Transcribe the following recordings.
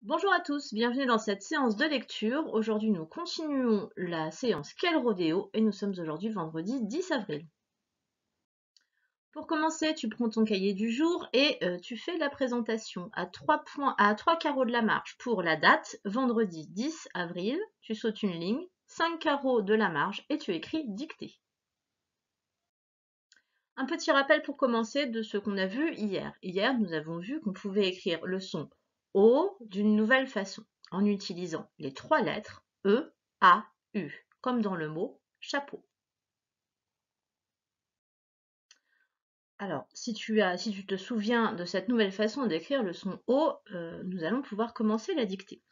Bonjour à tous, bienvenue dans cette séance de lecture. Aujourd'hui, nous continuons la séance Quel rodéo et nous sommes aujourd'hui vendredi 10 avril. Pour commencer, tu prends ton cahier du jour et tu fais la présentation à 3 carreaux de la marge pour la date, vendredi 10 avril. Tu sautes une ligne, 5 carreaux de la marge et tu écris dictée. Un petit rappel pour commencer de ce qu'on a vu hier. Hier, nous avons vu qu'on pouvait écrire le son O d'une nouvelle façon, en utilisant les 3 lettres E, A, U, comme dans le mot chapeau. Alors, si tu te souviens de cette nouvelle façon d'écrire le son O, nous allons pouvoir commencer la dictée.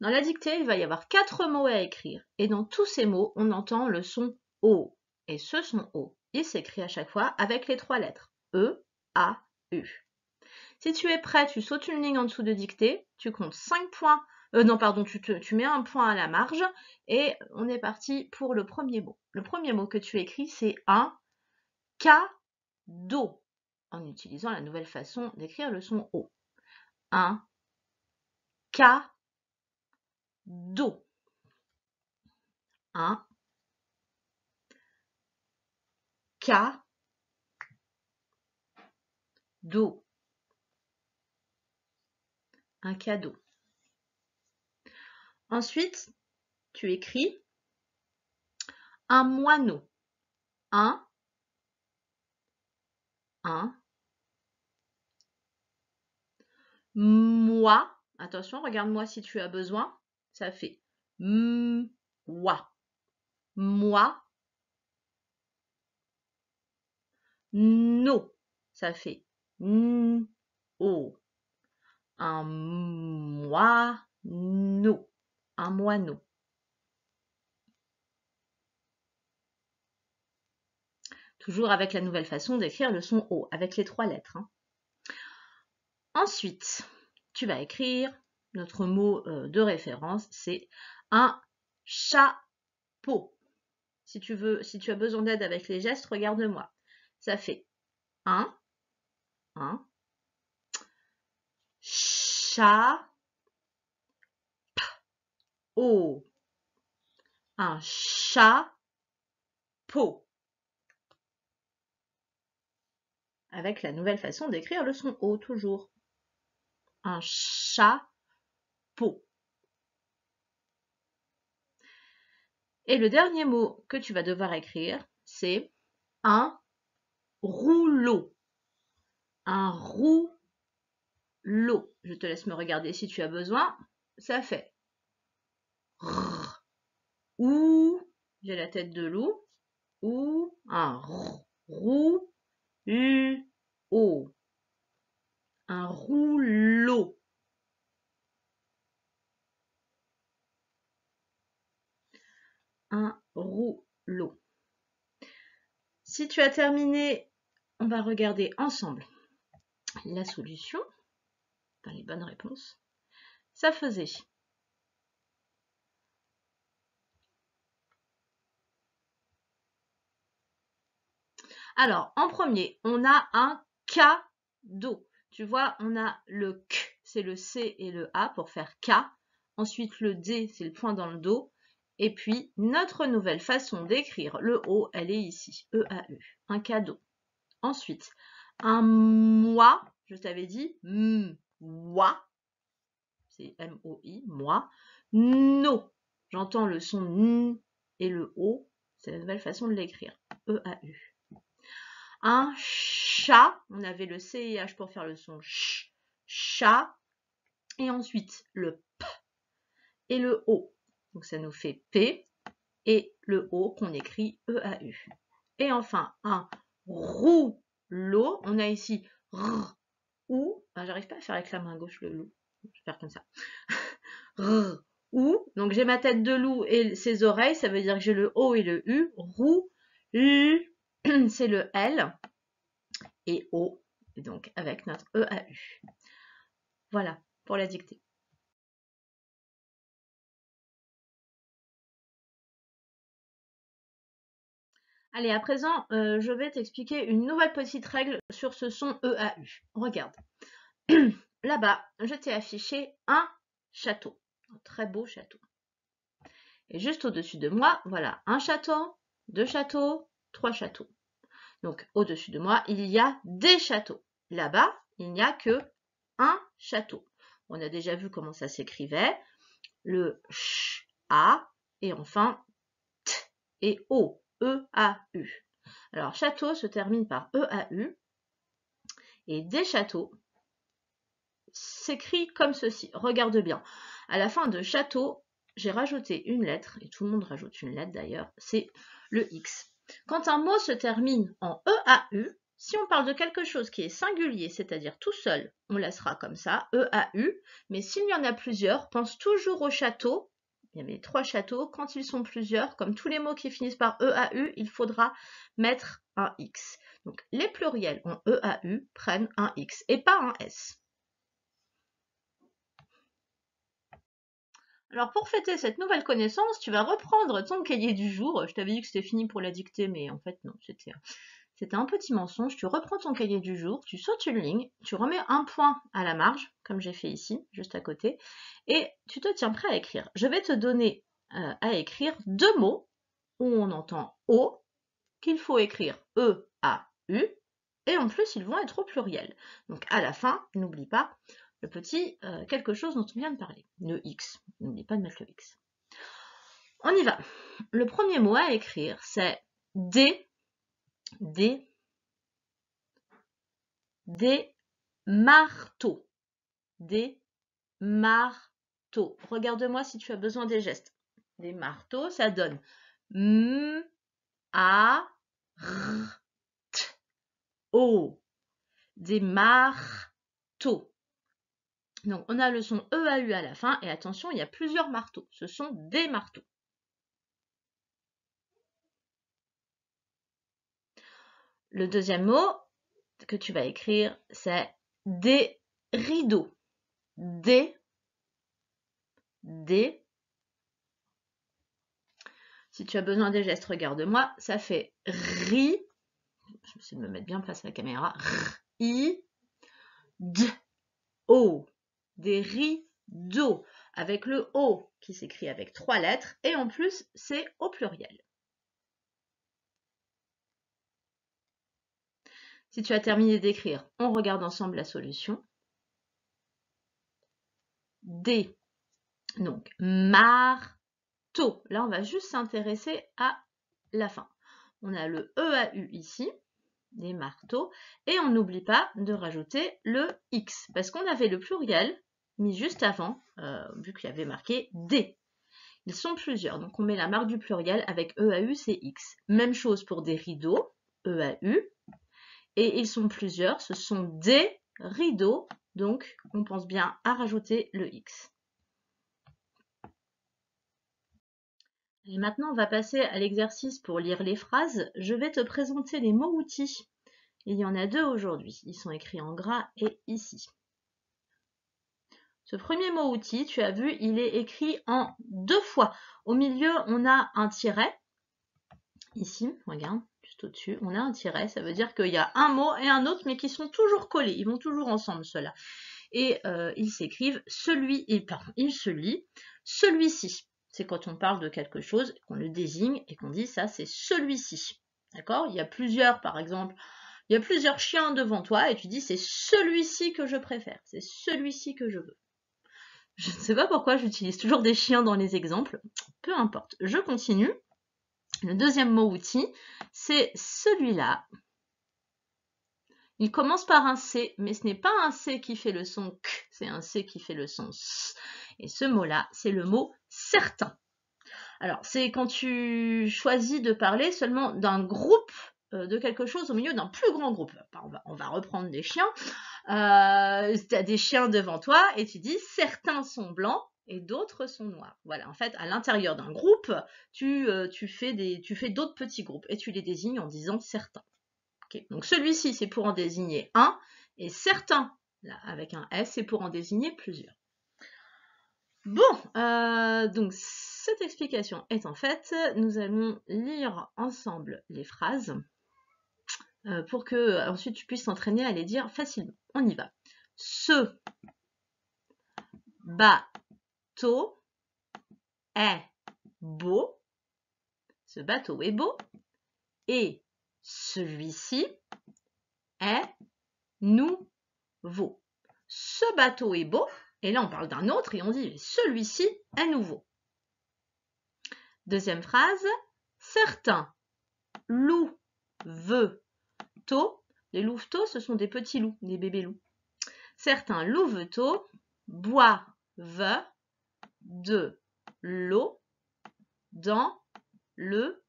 Dans la dictée, il va y avoir 4 mots à écrire, et dans tous ces mots, on entend le son O. Et ce son O, il s'écrit à chaque fois avec les 3 lettres E, A, U. Si tu es prêt, tu sautes une ligne en dessous de dictée, tu comptes 5 points, non pardon, tu mets un point à la marge, et on est parti pour le premier mot. Le premier mot que tu écris, c'est un cadeau, en utilisant la nouvelle façon d'écrire le son O. Un cadeau. Un cadeau. Un cadeau. Ensuite, tu écris un moineau. Un moi. Attention, regarde-moi si tu as besoin. Ça fait moi. Moi. No. Ça fait o. Un moineau. Un moineau. Toujours avec la nouvelle façon d'écrire le son O, avec les 3 lettres. Ensuite, tu vas écrire notre mot de référence, c'est un chapeau. Si tu as besoin d'aide avec les gestes, regarde-moi. Ça fait un chapeau. Un chapeau. Avec la nouvelle façon d'écrire le son O, toujours. Un chapeau. Et le dernier mot que tu vas devoir écrire, c'est un rouleau. Un rouleau. Je te laisse me regarder si tu as besoin. Ça fait ou, j'ai la tête de loup, ou un roux, un rouleau. Un rouleau. Si tu as terminé, on va regarder ensemble la solution, enfin les bonnes réponses. Ça faisait alors, en premier, on a un cadeau. Tu vois, on a le K, c'est le C et le A pour faire K. Ensuite, le D, c'est le point dans le dos. Et puis, notre nouvelle façon d'écrire le O, elle est ici, E-A-U, un cadeau. Ensuite, un moi, je t'avais dit, moi, c'est M-O-I, moi. No, j'entends le son N et le O, c'est la nouvelle façon de l'écrire, E-A-U. Un chat, on avait le C et H pour faire le son ch, chat, et ensuite le P et le O. Donc ça nous fait P et le O qu'on écrit E-A-U. Et enfin, un rouleau, on a ici R, ou, j'arrive pas à faire avec la main gauche le loup, je vais faire comme ça. R, ou, donc j'ai ma tête de loup et ses oreilles, ça veut dire que j'ai le O et le U, roux, c'est le L, et O, et donc avec notre EAU. Voilà pour la dictée. Allez, à présent, je vais t'expliquer une nouvelle petite règle sur ce son EAU. Regarde. Là-bas, je t'ai affiché un château. Un très beau château. Et juste au-dessus de moi, voilà, un château, 2 châteaux, 3 châteaux. Donc, au-dessus de moi, il y a des châteaux. Là-bas, il n'y a que un château. On a déjà vu comment ça s'écrivait. Le ch, a, et enfin, t et o, E-A-U. Alors, château se termine par E-A-U. Et des châteaux s'écrit comme ceci. Regarde bien. À la fin de château, j'ai rajouté une lettre, et tout le monde rajoute une lettre d'ailleurs, c'est le X. Quand un mot se termine en EAU, si on parle de quelque chose qui est singulier, c'est-à-dire tout seul, on laissera comme ça, EAU, mais s'il y en a plusieurs, pense toujours au château. Il y avait 3 châteaux. Quand ils sont plusieurs, comme tous les mots qui finissent par EAU, il faudra mettre un X. Donc les pluriels en EAU prennent un X et pas un S. Alors pour fêter cette nouvelle connaissance, tu vas reprendre ton cahier du jour. Je t'avais dit que c'était fini pour la dictée, mais en fait non, c'était un petit mensonge. Tu reprends ton cahier du jour, tu sautes une ligne, tu remets un point à la marge, comme j'ai fait ici, juste à côté, et tu te tiens prêt à écrire. Je vais te donner à écrire 2 mots où on entend O, qu'il faut écrire E-A-U, et en plus ils vont être au pluriel. Donc à la fin, n'oublie pas le petit quelque chose dont on vient de parler, le X. N'oublie pas de mettre le X. On y va. Le premier mot à écrire, c'est des marteaux. Des marteaux. Regarde-moi si tu as besoin des gestes. Des marteaux, ça donne M, A, R, T, O. Des marteaux. Donc, on a le son EAU à la fin, et attention, il y a plusieurs marteaux. Ce sont des marteaux. Le deuxième mot que tu vas écrire, c'est des rideaux. Des. Si tu as besoin des gestes, regarde-moi. Ça fait ri. Je vais essayer de me mettre bien face à la caméra. I, d, o. Des rideaux. Avec le O qui s'écrit avec 3 lettres. Et en plus, c'est au pluriel. Si tu as terminé d'écrire, on regarde ensemble la solution. D. Donc, marteau. Là, on va juste s'intéresser à la fin. On a le EAU ici, des marteaux, et on n'oublie pas de rajouter le X, parce qu'on avait le pluriel mis juste avant, vu qu'il y avait marqué D. Ils sont plusieurs, donc on met la marque du pluriel avec EAU, c'est X. Même chose pour des rideaux, EAU, et ils sont plusieurs, ce sont des rideaux, donc on pense bien à rajouter le X. Et maintenant, on va passer à l'exercice pour lire les phrases. Je vais te présenter les mots-outils. Il y en a 2 aujourd'hui. Ils sont écrits en gras et ici. Ce premier mot-outil, tu as vu, il est écrit en 2 fois. Au milieu, on a un tiret. Ici, regarde, juste au-dessus, on a un tiret. Ça veut dire qu'il y a un mot et un autre, mais qui sont toujours collés. Ils vont toujours ensemble, ceux-là. Et ils s'écrivent il se lit celui-ci. C'est quand on parle de quelque chose, qu'on le désigne et qu'on dit ça, c'est celui-ci. D'accord? Il y a plusieurs, par exemple, il y a plusieurs chiens devant toi et tu dis c'est celui-ci que je préfère, c'est celui-ci que je veux. Je ne sais pas pourquoi j'utilise toujours des chiens dans les exemples, peu importe. Je continue. Le deuxième mot-outil, c'est celui-là. Il commence par un C, mais ce n'est pas un C qui fait le son K, c'est un C qui fait le son S. Et ce mot-là, c'est le mot certain. Alors, c'est quand tu choisis de parler seulement d'un groupe de quelque chose au milieu d'un plus grand groupe. On va reprendre des chiens. Tu as des chiens devant toi et tu dis certains sont blancs et d'autres sont noirs. Voilà, en fait, à l'intérieur d'un groupe, tu fais d'autres petits groupes et tu les désignes en disant certains. Okay. Donc celui-ci, c'est pour en désigner un, et certains, là, avec un S, c'est pour en désigner plusieurs. Bon, donc cette explication étant faite, nous allons lire ensemble les phrases pour que ensuite tu puisses t'entraîner à les dire facilement. On y va. Ce bâtiment bateau est beau. Ce bateau est beau. Et celui-ci est nouveau. Ce bateau est beau. Et là, on parle d'un autre et on dit celui-ci est nouveau. Deuxième phrase. Certains louveteaux. Les louveteaux, ce sont des petits loups, des bébés loups. Certains louveteaux boivent de l'eau dans le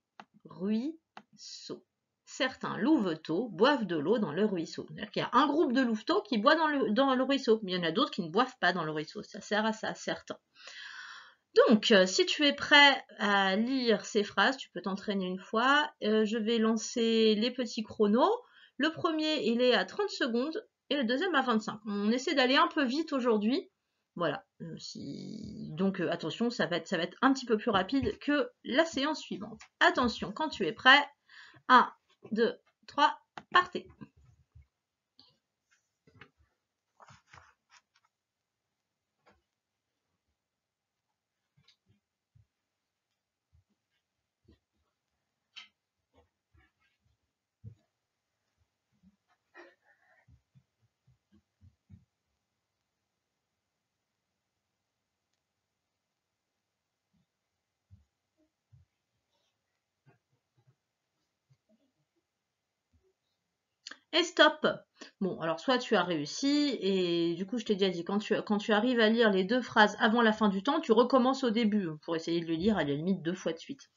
ruisseau. Certains louveteaux boivent de l'eau dans le ruisseau. C'est-à-dire qu'il y a un groupe de louveteaux qui boit dans le ruisseau, mais il y en a d'autres qui ne boivent pas dans le ruisseau. Ça sert à ça, certains. Donc, si tu es prêt à lire ces phrases, tu peux t'entraîner une fois. Je vais lancer les petits chronos. Le premier, il est à 30 secondes et le deuxième à 25. On essaie d'aller un peu vite aujourd'hui. Voilà. Donc, attention, ça va être un petit peu plus rapide que la séance suivante. Attention, quand tu es prêt, 1, 2, 3, partez. Et stop. Bon, alors soit tu as réussi, et du coup je t'ai déjà dit, quand tu arrives à lire les deux phrases avant la fin du temps, tu recommences au début pour essayer de le lire à la limite 2 fois de suite.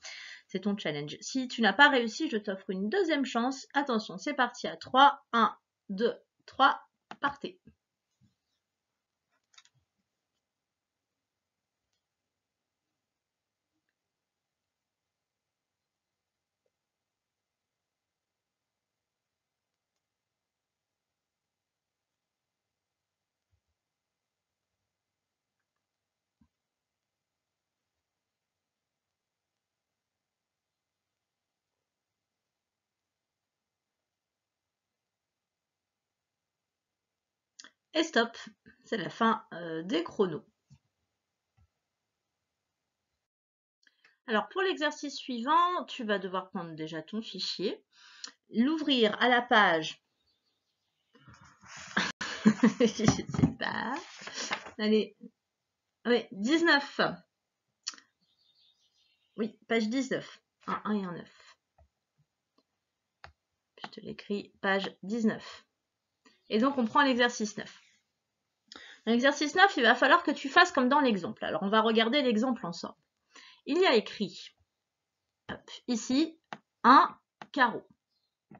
C'est ton challenge. Si tu n'as pas réussi, je t'offre une deuxième chance. Attention, c'est parti à 3. 1, 2, 3, partez. Et stop, c'est la fin des chronos. Alors pour l'exercice suivant, tu vas devoir prendre déjà ton fichier, l'ouvrir à la page, je sais pas, allez, oui, 19, oui, page 19, un 1 et un 9. Je te l'écris, page 19. Et donc on prend l'exercice 9. L'exercice 9, il va falloir que tu fasses comme dans l'exemple. Alors, on va regarder l'exemple ensemble. Il y a écrit, ici, un carreau.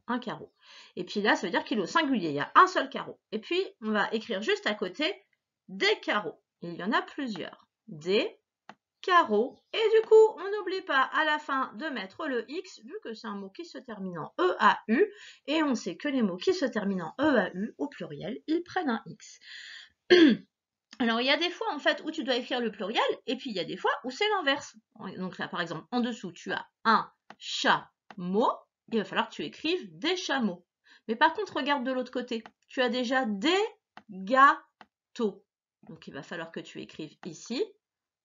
Un carreau. Et puis là, ça veut dire qu'il est au singulier. Il y a un seul carreau. Et puis, on va écrire juste à côté des carreaux. Il y en a plusieurs. Des carreaux. Et du coup, on n'oublie pas à la fin de mettre le X, vu que c'est un mot qui se termine en EAU. Et on sait que les mots qui se terminent en EAU, au pluriel, ils prennent un X. Alors, il y a des fois, en fait, où tu dois écrire le pluriel, et puis il y a des fois où c'est l'inverse. Donc là, par exemple, en dessous, tu as un chameau, il va falloir que tu écrives des chameaux. Mais par contre, regarde de l'autre côté. Tu as déjà des gâteaux. Donc, il va falloir que tu écrives ici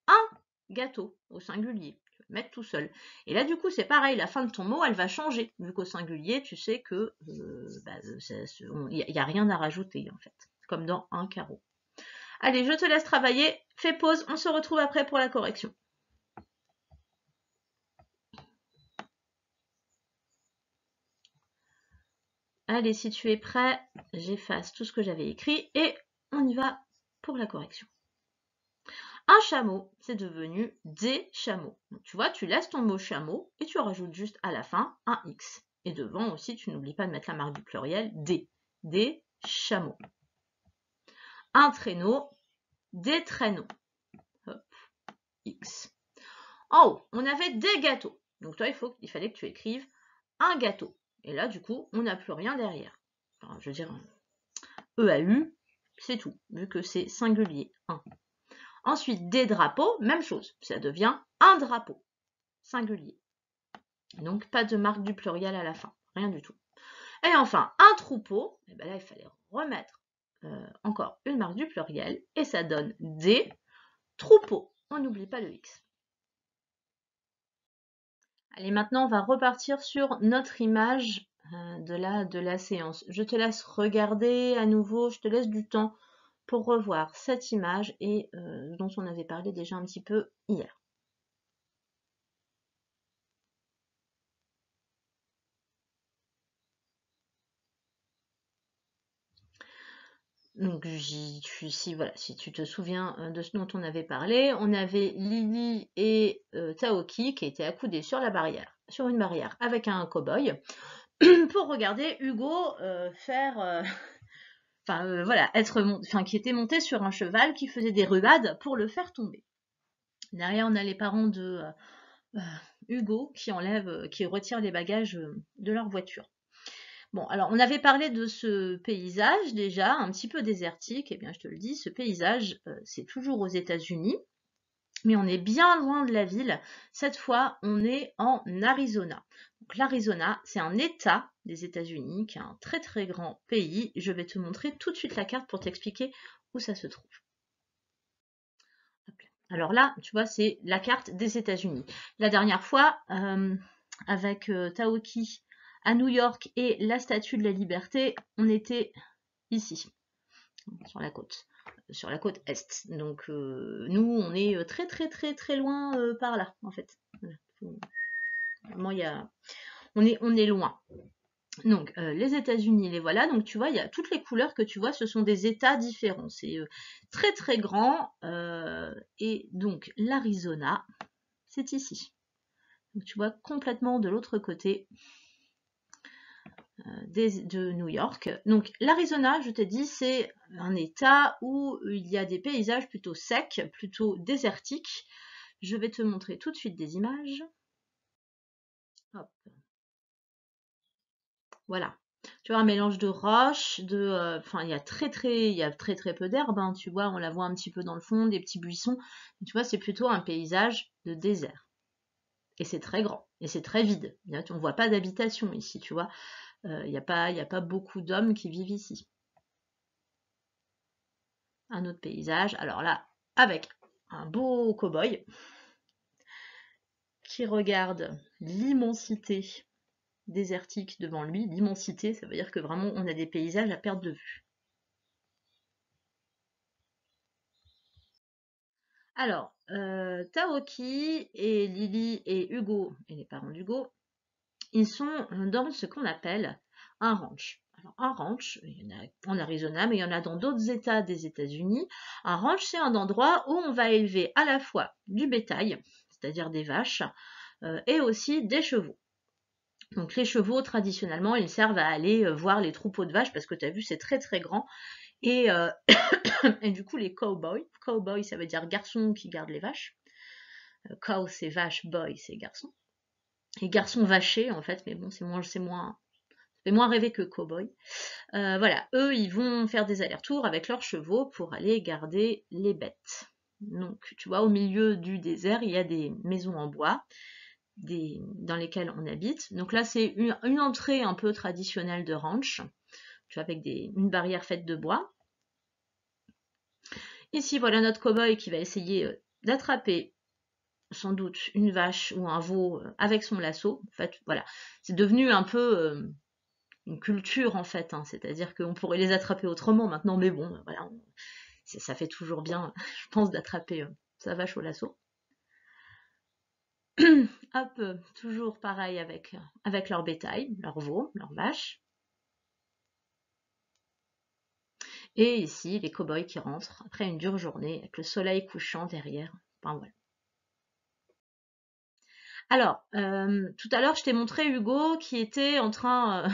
un gâteau, au singulier. Tu vas le mettre tout seul. Et là, du coup, c'est pareil, la fin de ton mot, elle va changer. Vu qu'au singulier, tu sais que il n'y a rien à rajouter, en fait. Comme dans un carreau. Allez, je te laisse travailler. Fais pause, on se retrouve après pour la correction. Allez, si tu es prêt, j'efface tout ce que j'avais écrit et on y va pour la correction. Un chameau, c'est devenu des chameaux. Donc, tu vois, tu laisses ton mot chameau et tu rajoutes juste à la fin un X. Et devant aussi, tu n'oublies pas de mettre la marque du pluriel, des chameaux. Un traîneau, des traîneaux. Hop, X. En haut, on avait des gâteaux. Donc toi, il fallait que tu écrives un gâteau. Et là, du coup, on n'a plus rien derrière. Enfin, je veux dire, EAU, c'est tout, vu que c'est singulier, 1. Ensuite, des drapeaux, même chose. Ça devient un drapeau, singulier. Donc, pas de marque du pluriel à la fin, rien du tout. Et enfin, un troupeau, et bien là, il fallait remettre encore une marque du pluriel, et ça donne des troupeaux. on n'oublie pas le X. Allez, maintenant, on va repartir sur notre image de la séance. Je te laisse regarder à nouveau, je te laisse du temps pour revoir cette image et dont on avait parlé déjà un petit peu hier. Donc ici, voilà, si tu te souviens de ce dont on avait parlé, on avait Lily et Taoki qui étaient accoudés sur la barrière, sur une barrière avec un cow-boy pour regarder Hugo faire, voilà, qui était monté sur un cheval qui faisait des ruades pour le faire tomber. Derrière, on a les parents de Hugo qui retirent les bagages de leur voiture. Bon, alors on avait parlé de ce paysage déjà, un petit peu désertique, et bien je te le dis, ce paysage, c'est toujours aux États-Unis, mais on est bien loin de la ville. Cette fois, on est en Arizona. Donc l'Arizona, c'est un État des États-Unis, qui est un très très grand pays. Je vais te montrer tout de suite la carte pour t'expliquer où ça se trouve. Alors là, tu vois, c'est la carte des États-Unis. La dernière fois, avec Taoki à New York et la Statue de la Liberté, on était ici, sur la côte est. Donc nous, on est très très très très loin par là, en fait. Vraiment, on est loin. Donc les États-Unis, les voilà. Donc tu vois, il y a toutes les couleurs que tu vois, ce sont des États différents. C'est très très grand. Et donc l'Arizona, c'est ici. Donc tu vois, complètement de l'autre côté de New York. Donc l'Arizona, je t'ai dit, c'est un état où il y a des paysages plutôt secs, plutôt désertiques. Je vais te montrer tout de suite des images. Hop. Voilà. Tu vois, un mélange de roches, il y a très très peu d'herbe, hein, tu vois, on la voit un petit peu dans le fond, des petits buissons. Tu vois, c'est plutôt un paysage de désert. Et c'est très grand, et c'est très vide. On ne voit pas d'habitation ici, tu vois. Il n'y a pas beaucoup d'hommes qui vivent ici. Un autre paysage, alors là, avec un beau cow-boy qui regarde l'immensité désertique devant lui. L'immensité, ça veut dire que vraiment on a des paysages à perte de vue. Alors, Taoki et Lily et Hugo, et les parents d'Hugo, ils sont dans ce qu'on appelle un ranch. Alors, un ranch, il y en a en Arizona, mais il y en a dans d'autres États des États-Unis. Un ranch, c'est un endroit où on va élever à la fois du bétail, c'est-à-dire des vaches, et aussi des chevaux. Donc les chevaux, traditionnellement, ils servent à aller voir les troupeaux de vaches, parce que tu as vu, c'est très très grand. Et, et du coup, les cowboys, ça veut dire garçon qui garde les vaches. Cow, c'est vache, boy, c'est garçon. Et garçon vaché, en fait, mais bon, c'est moins rêvé que cowboy. Voilà, eux, ils vont faire des allers-retours avec leurs chevaux pour aller garder les bêtes. Donc, tu vois, au milieu du désert, il y a des maisons en bois dans lesquelles on habite. Donc là, c'est une entrée un peu traditionnelle de ranch, tu vois, avec une barrière faite de bois. Ici, voilà notre cow-boy qui va essayer d'attraper sans doute une vache ou un veau avec son lasso. En fait, voilà, c'est devenu un peu une culture en fait, hein. C'est-à-dire qu'on pourrait les attraper autrement maintenant, mais bon, voilà, ça fait toujours bien, je pense, d'attraper sa vache au lasso. Hop, toujours pareil avec leur bétail, leur veau, leur vache. Et ici, les cow-boys qui rentrent après une dure journée avec le soleil couchant derrière. Enfin, voilà. Alors, tout à l'heure, je t'ai montré Hugo qui était en train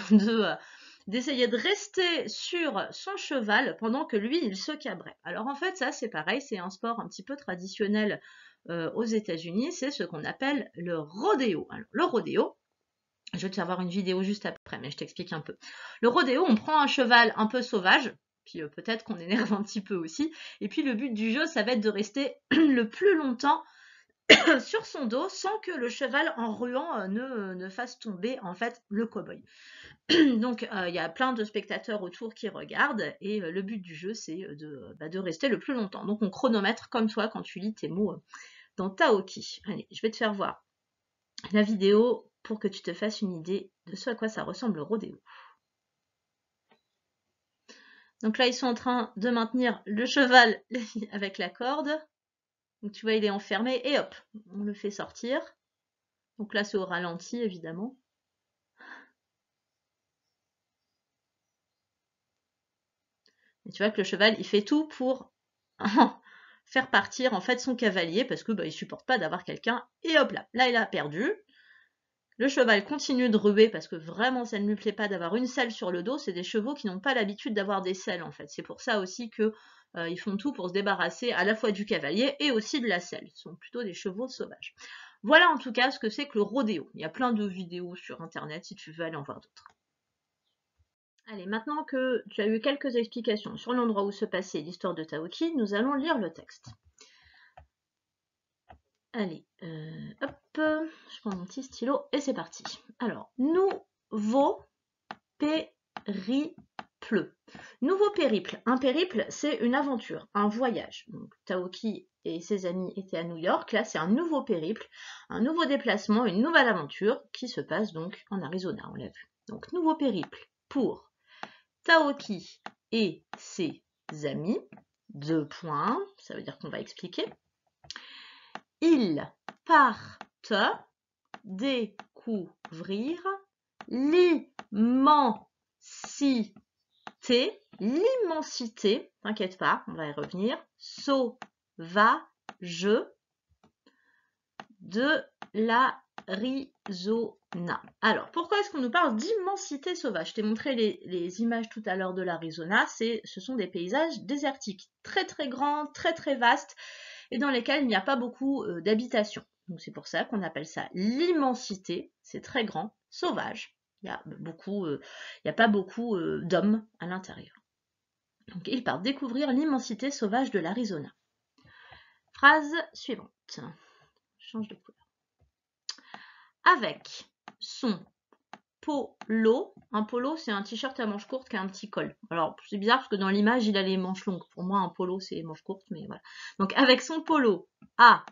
d'essayer de rester sur son cheval pendant que lui, il se cabrait. Alors en fait, ça c'est pareil, c'est un sport un petit peu traditionnel aux États-Unis, c'est ce qu'on appelle le rodéo. Alors, le rodéo, je vais te faire voir une vidéo juste après, mais je t'explique un peu. Le rodéo, on prend un cheval un peu sauvage, puis peut-être qu'on énerve un petit peu aussi, et puis le but du jeu, ça va être de rester le plus longtemps sur son dos sans que le cheval en ruant ne fasse tomber en fait le cow-boy. Donc il y a plein de spectateurs autour qui regardent et le but du jeu c'est de rester le plus longtemps. Donc on chronomètre comme toi quand tu lis tes mots dans Taoki. Allez, je vais te faire voir la vidéo pour que tu te fasses une idée de ce à quoi ça ressemble le rodéo. Donc là, ils sont en train de maintenir le cheval avec la corde. Donc tu vois, il est enfermé et hop, on le fait sortir. Donc là, c'est au ralenti, évidemment. Et tu vois que le cheval, il fait tout pour faire partir en fait son cavalier parce que il supporte pas d'avoir quelqu'un. Et hop là, il a perdu. Le cheval continue de ruer parce que vraiment ça ne lui plaît pas d'avoir une selle sur le dos. C'est des chevaux qui n'ont pas l'habitude d'avoir des selles en fait. C'est pour ça aussi que ils font tout pour se débarrasser à la fois du cavalier et aussi de la selle. Ce sont plutôt des chevaux sauvages. Voilà en tout cas ce que c'est que le rodéo. Il y a plein de vidéos sur internet si tu veux aller en voir d'autres. Allez, maintenant que tu as eu quelques explications sur l'endroit où se passait l'histoire de Taoki, nous allons lire le texte. Allez, hop, je prends mon petit stylo et c'est parti. Alors, nouveau périple. Nouveau périple. Un périple, c'est une aventure, un voyage. Donc, Taoki et ses amis étaient à New York. Là, c'est un nouveau périple, un nouveau déplacement, une nouvelle aventure qui se passe donc en Arizona, on l'a vu. Donc, nouveau périple pour Taoki et ses amis. 2 points, ça veut dire qu'on va expliquer. Ils partent découvrir l'immensité, t'inquiète pas, on va y revenir, sauvage de l'Arizona. Alors, pourquoi est-ce qu'on nous parle d'immensité sauvage? Je t'ai montré les images tout à l'heure de l'Arizona, ce sont des paysages désertiques, très très grands, très très vastes, et dans lesquels il n'y a pas beaucoup d'habitations. Donc c'est pour ça qu'on appelle ça l'immensité, c'est très grand, sauvage. Il n'y a pas beaucoup d'hommes à l'intérieur. Donc ils partent découvrir l'immensité sauvage de l'Arizona. Phrase suivante. Change de couleur. Avec son polo, un polo c'est un t-shirt à manches courtes qui a un petit col. Alors c'est bizarre parce que dans l'image il a les manches longues. Pour moi un polo c'est les manches courtes, mais voilà. Donc avec son polo à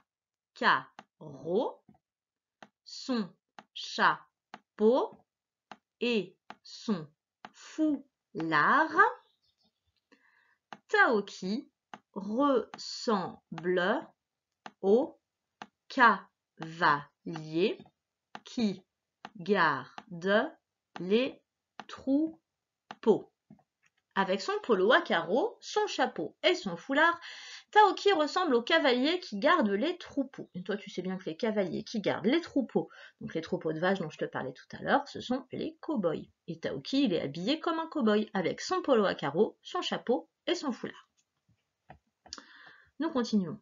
carreaux, son chapeau et son foulard, Taoki ressemble au cavalier qui garde les troupeaux. Avec son polo à carreaux, son chapeau et son foulard, Taoki ressemble au cavalier qui garde les troupeaux. Et toi, tu sais bien que les cavaliers qui gardent les troupeaux, donc les troupeaux de vaches dont je te parlais tout à l'heure, ce sont les cow-boys. Et Taoki, il est habillé comme un cow-boy, avec son polo à carreaux, son chapeau et son foulard. Nous continuons.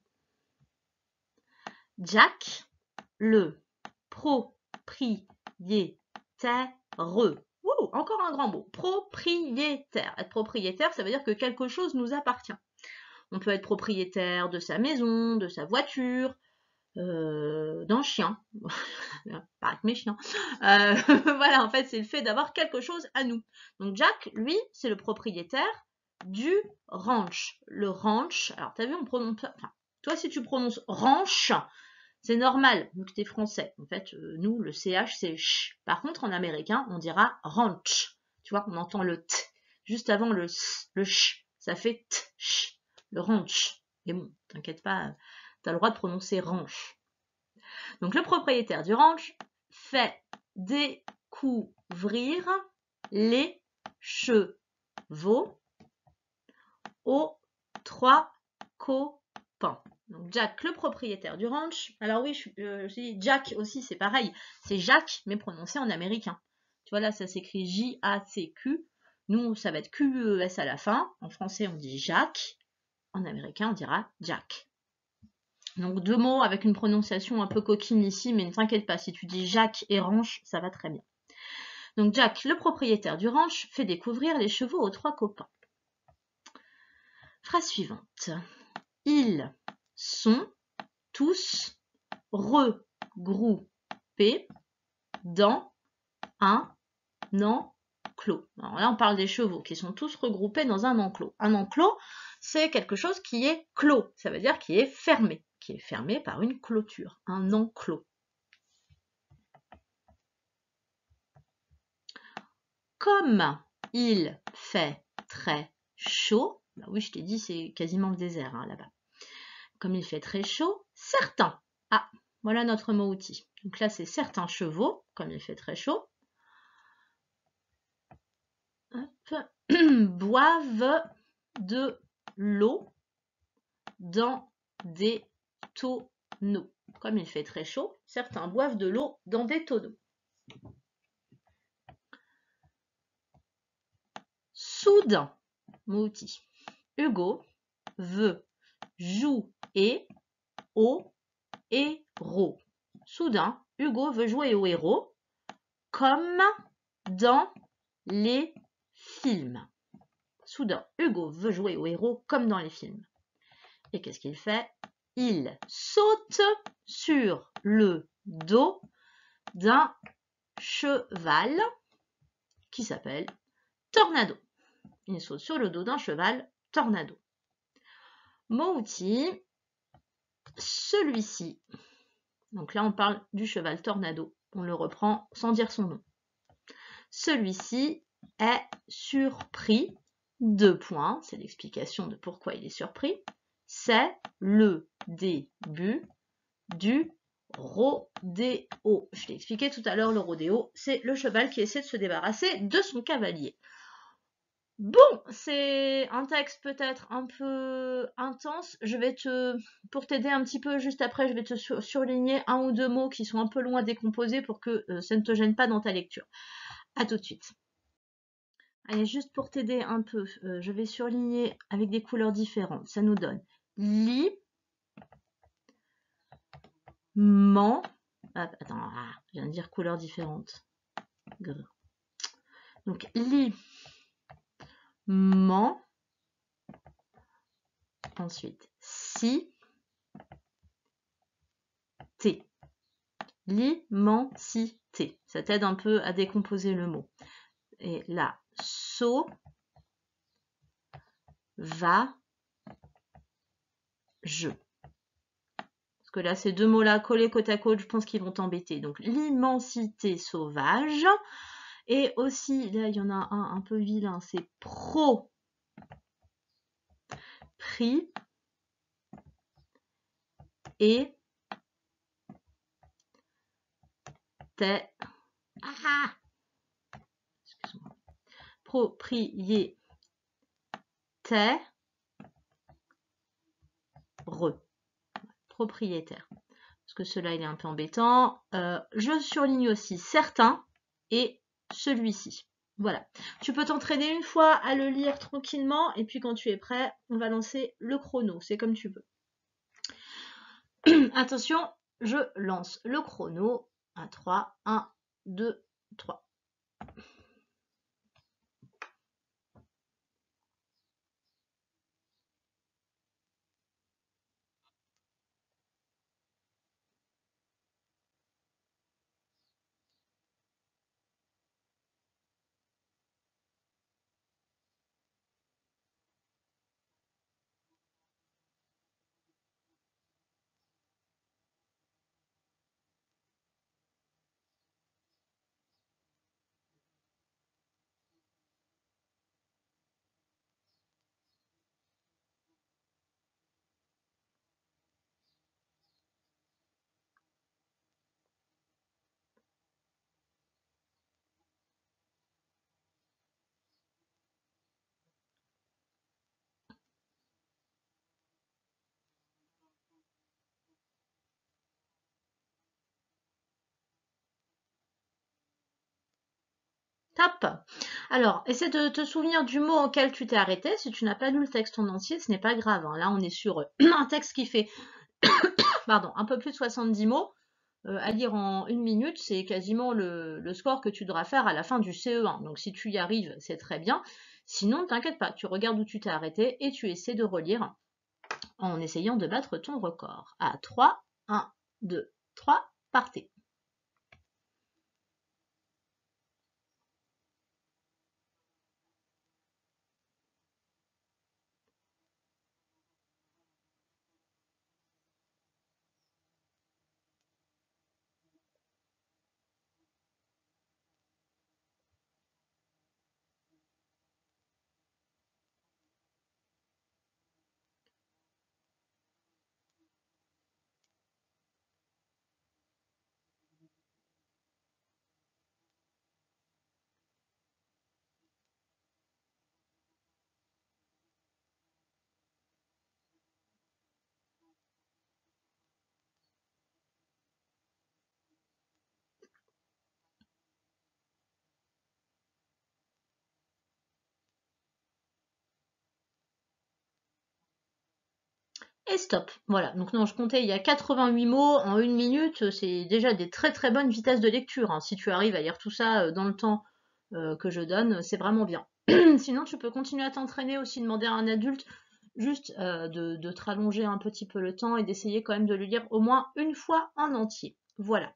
Jack, le propriétaire. Encore un grand mot. Propriétaire. Être propriétaire, ça veut dire que quelque chose nous appartient. On peut être propriétaire de sa maison, de sa voiture, d'un chien. Pas avec mes chiens. Voilà, en fait, c'est le fait d'avoir quelque chose à nous. Donc Jack, lui, c'est le propriétaire du ranch. Le ranch, alors t'as vu, on prononce... Enfin, toi, si tu prononces ranch, c'est normal, vu que t'es français. En fait, nous, le CH, c'est ch. Par contre, en américain, on dira ranch. Tu vois, on entend le t juste avant le ch. Ça fait t, ch. Le ranch. Mais bon, t'inquiète pas, t'as le droit de prononcer ranch. Donc, le propriétaire du ranch fait découvrir les chevaux aux 3 copains. Donc Jack, le propriétaire du ranch. Alors oui, je dis Jack aussi, c'est pareil. C'est Jacques, mais prononcé en américain. Tu vois là, ça s'écrit J-A-C-Q. Nous, ça va être Q-E-S à la fin. En français, on dit Jacques. En américain, on dira Jack. Donc 2 mots avec une prononciation un peu coquine ici, mais ne t'inquiète pas, si tu dis Jacques et ranch, ça va très bien. Donc Jack, le propriétaire du ranch, fait découvrir les chevaux aux 3 copains. Phrase suivante. Ils sont tous regroupés dans un enclos. Alors là, on parle des chevaux qui sont tous regroupés dans un enclos. Un enclos, c'est quelque chose qui est clos, ça veut dire qui est fermé, qui est fermé par une clôture, un enclos. Comme il fait très chaud, bah oui, je t'ai dit, c'est quasiment le désert hein, là-bas. Comme il fait très chaud, certains, ah, voilà notre mot outil. Donc là, c'est certains chevaux, comme il fait très chaud, boivent de l'eau dans des tonneaux. Comme il fait très chaud, certains boivent de l'eau dans des tonneaux. Soudain, mot outil. Hugo veut jouer au héros. Soudain, Hugo veut jouer au héros comme dans les films. Soudain, Hugo veut jouer au héros comme dans les films. Et qu'est-ce qu'il fait? Il saute sur le dos d'un cheval qui s'appelle Tornado. Il saute sur le dos d'un cheval Tornado. Mot outil, celui-ci. Donc là, on parle du cheval Tornado. On le reprend sans dire son nom. Celui-ci est surpris. 2 points, c'est l'explication de pourquoi il est surpris. C'est le début du rodéo. Je l'ai expliqué tout à l'heure, le rodéo, c'est le cheval qui essaie de se débarrasser de son cavalier. Bon, c'est un texte peut-être un peu intense. Pour t'aider un petit peu juste après, je vais te surligner 1 ou 2 mots qui sont un peu longs à décomposer pour que ça ne te gêne pas dans ta lecture. À tout de suite. Allez, juste pour t'aider un peu, je vais surligner avec des couleurs différentes. Ça nous donne li, man. Attends, je viens de dire couleurs différentes. Donc li, man. Ensuite, si, t. L'immensité. Ça t'aide un peu à décomposer le mot. Et là, je. Parce que là, ces 2 mots-là collés côte à côte, je pense qu'ils vont t'embêter. Donc, l'immensité sauvage. Et aussi, là, il y en a un peu vilain, c'est prix et excuse-moi. Propriétaire. Propriétaire. Parce que cela il est un peu embêtant. Je surligne aussi certains et celui-ci. Voilà. Tu peux t'entraîner une fois à le lire tranquillement et puis quand tu es prêt, on va lancer le chrono. C'est comme tu veux. Attention, je lance le chrono à 3. 1, 2, 3. Top. Alors, essaie de te souvenir du mot auquel tu t'es arrêté. Si tu n'as pas lu le texte en entier, ce n'est pas grave. Hein. Là, on est sur un texte qui fait pardon, un peu plus de 70 mots. À lire en 1 minute, c'est quasiment le score que tu devras faire à la fin du CE1. Donc, si tu y arrives, c'est très bien. Sinon, ne t'inquiète pas, tu regardes où tu t'es arrêté et tu essaies de relire en essayant de battre ton record. À 3, 1, 2, 3, partez. et stop. Voilà, donc non, je comptais, il y a 88 mots en 1 minute, c'est déjà des très très bonnes vitesses de lecture, hein. Si tu arrives à lire tout ça dans le temps que je donne, c'est vraiment bien. Sinon, tu peux continuer à t'entraîner aussi, demander à un adulte juste de te rallonger un petit peu le temps et d'essayer quand même de le lire au moins une fois en entier. Voilà.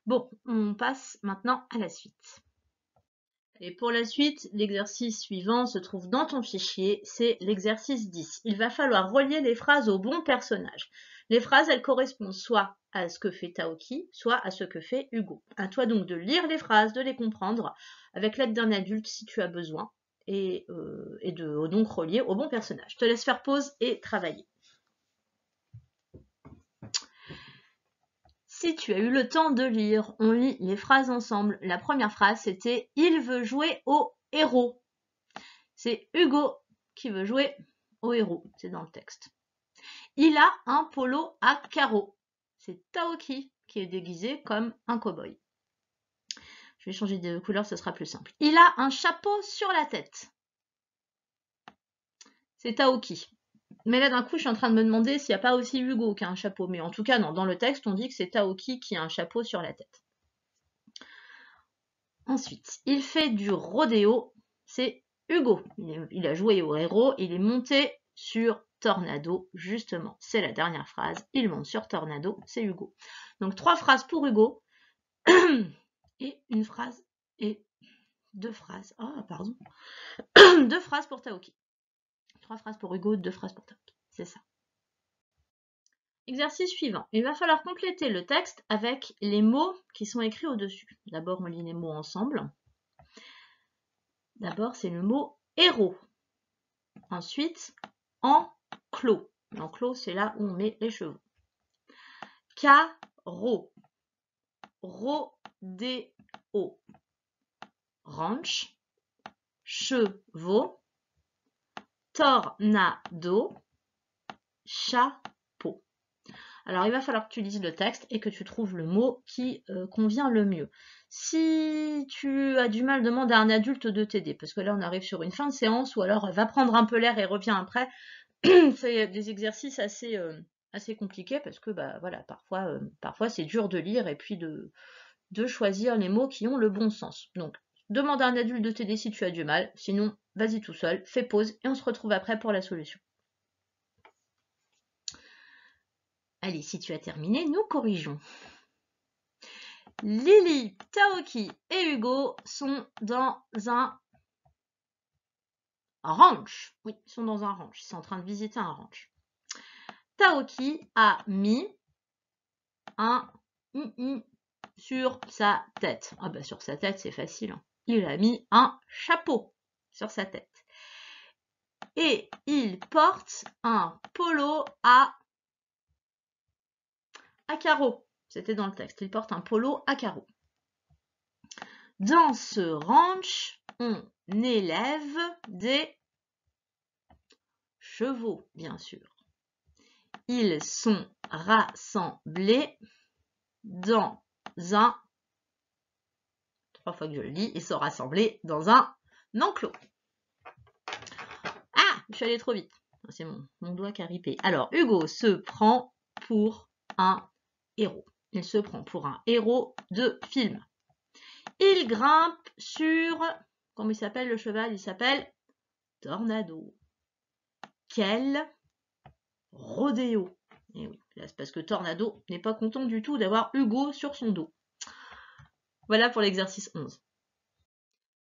Bon, on passe maintenant à la suite. Et pour la suite, l'exercice suivant se trouve dans ton fichier, c'est l'exercice 10. Il va falloir relier les phrases au bon personnage. Les phrases, elles correspondent soit à ce que fait Taoki, soit à ce que fait Hugo. À toi donc de lire les phrases, de les comprendre, avec l'aide d'un adulte si tu as besoin, et de donc relier au bon personnage. Je te laisse faire pause et travailler. Si tu as eu le temps de lire, on lit les phrases ensemble. La première phrase, c'était « Il veut jouer au héros ». C'est Hugo qui veut jouer au héros, c'est dans le texte. Il a un polo à carreaux. C'est Taoki qui est déguisé comme un cow-boy. Je vais changer de couleur, ce sera plus simple. Il a un chapeau sur la tête. C'est Taoki. Mais là, d'un coup, je suis en train de me demander s'il n'y a pas aussi Hugo qui a un chapeau. Mais en tout cas, non, dans le texte, on dit que c'est Taoki qui a un chapeau sur la tête. Ensuite, il fait du rodéo. C'est Hugo. Il a joué au héros. Il est monté sur Tornado, justement. C'est la dernière phrase. Il monte sur Tornado. C'est Hugo. Donc, 3 phrases pour Hugo. Et une phrase et 2 phrases. Ah, pardon. 2 phrases pour Taoki. 3 phrases pour Hugo, 2 phrases pour Taoki. C'est ça. Exercice suivant. Il va falloir compléter le texte avec les mots qui sont écrits au-dessus. D'abord, on lit les mots ensemble. D'abord, c'est le mot héros. Ensuite, enclos. L'enclos, c'est là où on met les chevaux. Carreau. Rodéo. Ranch. Chevaux. Tornado. Chapeau. Alors, il va falloir que tu lises le texte et que tu trouves le mot qui convient le mieux. Si tu as du mal, demande à un adulte de t'aider, parce que là, on arrive sur une fin de séance, ou alors va prendre un peu l'air et reviens après. C'est des exercices assez compliqués, parce que bah, voilà, parfois c'est dur de lire et puis de choisir les mots qui ont le bon sens. Donc, demande à un adulte de t'aider si tu as du mal, sinon, vas-y tout seul, fais pause et on se retrouve après pour la solution. Allez, si tu as terminé, nous corrigeons. Lily, Taoki et Hugo sont dans un ranch. Oui, ils sont dans un ranch. Ils sont en train de visiter un ranch. Taoki a mis un sur sa tête. Ah bah sur sa tête, c'est facile. Hein. Il a mis un chapeau sur sa tête. Et il porte un polo à carreaux. C'était dans le texte. Il porte un polo à carreaux. Dans ce ranch, on élève des chevaux, bien sûr. Ils sont rassemblés dans un... 3 fois que je le lis, ils sont rassemblés dans un enclos. Ah, je suis allée trop vite. C'est mon doigt qui a ripé. Alors, Hugo se prend pour un héros. Il se prend pour un héros de film. Il grimpe sur... Comment il s'appelle le cheval? Il s'appelle Tornado. Quel rodéo! Et oui, c'est parce que Tornado n'est pas content du tout d'avoir Hugo sur son dos. Voilà pour l'exercice 11.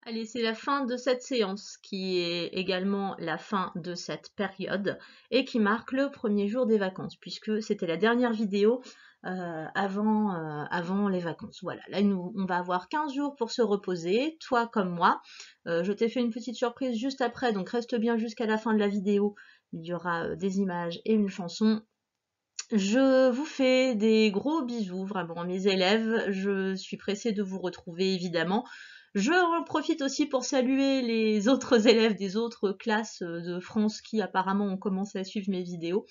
Allez, c'est la fin de cette séance qui est également la fin de cette période et qui marque le premier jour des vacances puisque c'était la dernière vidéo avant les vacances. Voilà, là on va avoir 15 jours pour se reposer, toi comme moi. Je t'ai fait une petite surprise juste après, donc reste bien jusqu'à la fin de la vidéo. Il y aura des images et une chanson. Je vous fais des gros bisous, vraiment mes élèves. Je suis pressée de vous retrouver évidemment. Je en profite aussi pour saluer les autres élèves des autres classes de France qui apparemment ont commencé à suivre mes vidéos.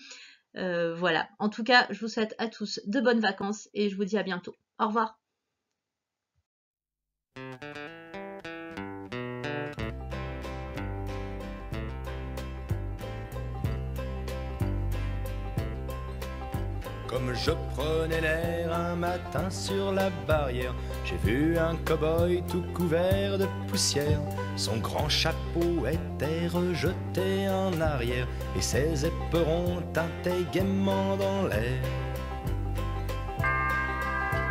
Voilà, en tout cas, je vous souhaite à tous de bonnes vacances et je vous dis à bientôt. Au revoir. Comme je prenais l'air un matin sur la barrière, j'ai vu un cow-boy tout couvert de poussière. Son grand chapeau était rejeté en arrière et ses éperons tintaient gaiement dans l'air.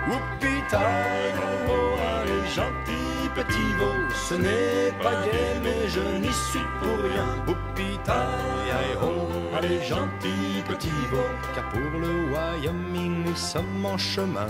Whoopie-tie-ho, allez gentil petit veau, ce n'est pas gai mais je n'y suis pour rien. Whoopie-tie-ho, allez gentil petit veau, car pour le Wyoming nous sommes en chemin.